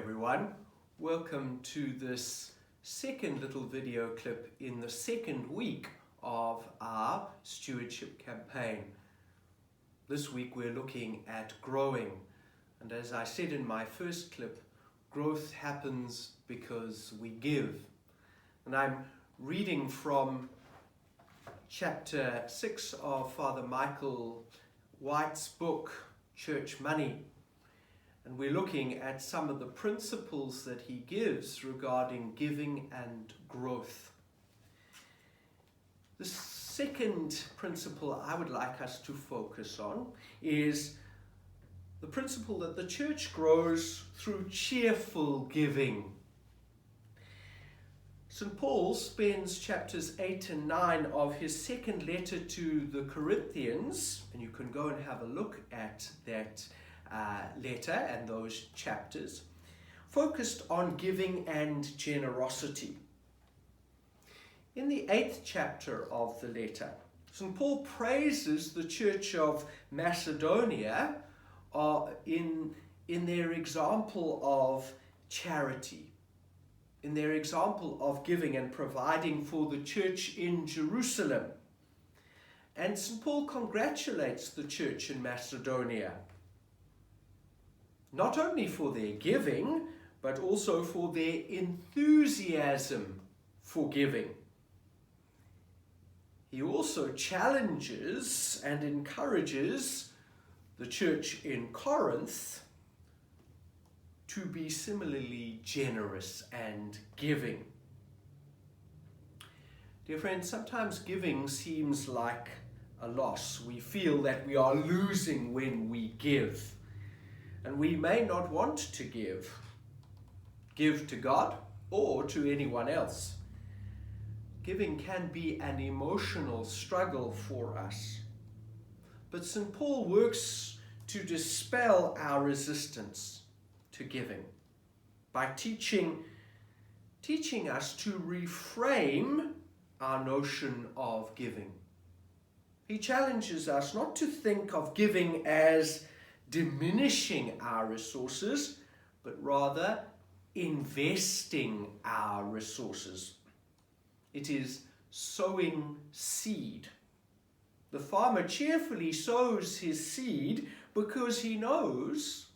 everyone. Welcome to this second little video clip in the second week of our stewardship campaign. This week we're looking at growing, and as I said in my first clip, growth happens because we give. And I'm reading from chapter 6 of Father Michael White's book, Church Money. And we're looking at some of the principles that he gives regarding giving and growth. The second principle I would like us to focus on is the principle that the church grows through cheerful giving. St. Paul spends chapters 8 and 9 of his second letter to the Corinthians, and you can go and have a look at that letter and those chapters, focused on giving and generosity. In the 8th chapter of the letter, St. Paul praises the church of Macedonia in their example of charity, in their example of giving and providing for the church in Jerusalem. And St. Paul congratulates the church in Macedonia, not only for their giving, but also for their enthusiasm for giving. He also challenges and encourages the church in Corinth to be similarly generous and giving. Dear friends, sometimes giving seems like a loss. We feel that we are losing when we give. And we may not want to give to God or to anyone else. Giving can be an emotional struggle for us. But St. Paul works to dispel our resistance to giving by teaching us to reframe our notion of giving. He challenges us not to think of giving as diminishing our resources, but rather investing our resources. It is sowing seed. The farmer cheerfully sows his seed because he knows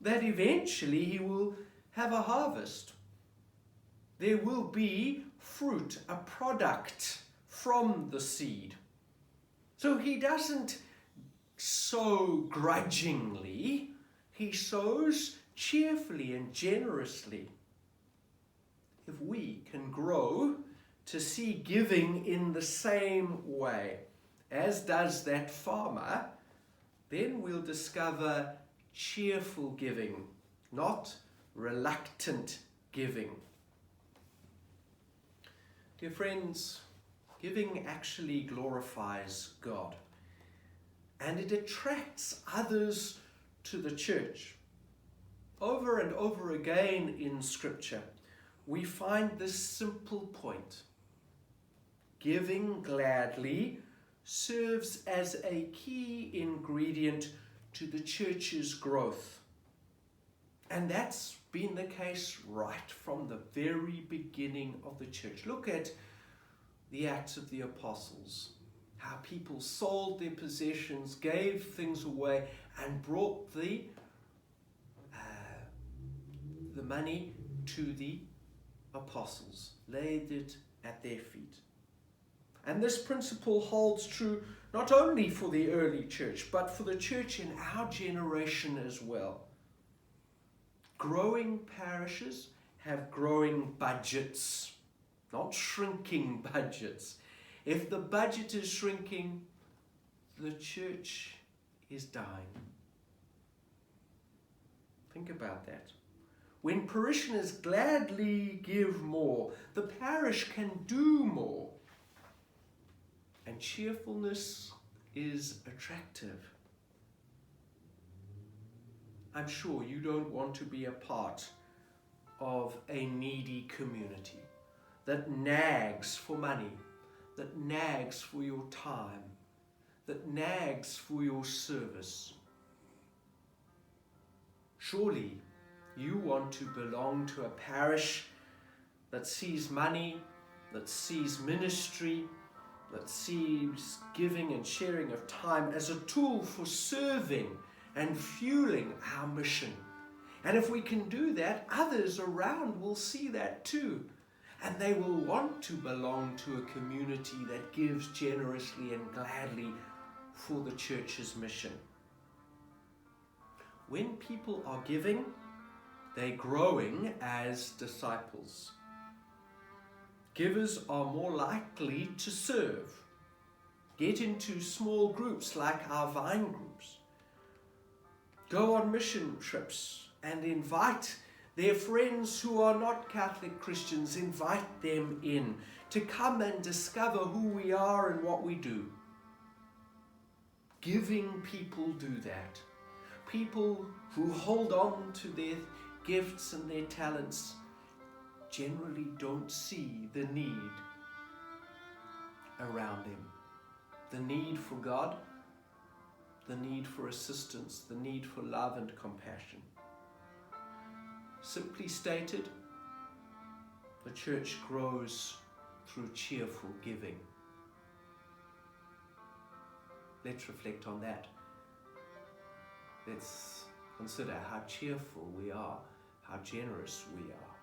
that eventually he will have a harvest. There will be fruit, a product from the seed. So he doesn't sow grudgingly, he sows cheerfully and generously. If we can grow to see giving in the same way as does that farmer, then we'll discover cheerful giving, not reluctant giving. Dear friends, giving actually glorifies God, and it attracts others to the church. Over and over again in Scripture, we find this simple point. Giving gladly serves as a key ingredient to the church's growth. And that's been the case right from the very beginning of the church. Look at the Acts of the Apostles. How people sold their possessions, gave things away, and brought the money to the apostles, laid it at their feet. And this principle holds true not only for the early church, but for the church in our generation as well. Growing parishes have growing budgets, not shrinking budgets. If the budget is shrinking, the church is dying. Think about that. When parishioners gladly give more, the parish can do more. And cheerfulness is attractive. I'm sure you don't want to be a part of a needy community that nags for money, that nags for your time, that nags for your service. Surely You want to belong to a parish that sees money, that sees ministry, that sees giving and sharing of time as a tool for serving and fueling our mission. And if we can do that, others around will see that too. And they will want to belong to a community that gives generously and gladly for the church's mission. When people are giving, they're growing as disciples. Givers are more likely to serve, get into small groups like our Vine groups, go on mission trips and invite their friends who are not Catholic Christians, invite them in to come and discover who we are and what we do. Giving people do that. People who hold on to their gifts and their talents generally don't see the need around them. The need for God, the need for assistance, the need for love and compassion. Simply stated, the church grows through cheerful giving. Let's reflect on that. Let's consider how cheerful we are, how generous we are.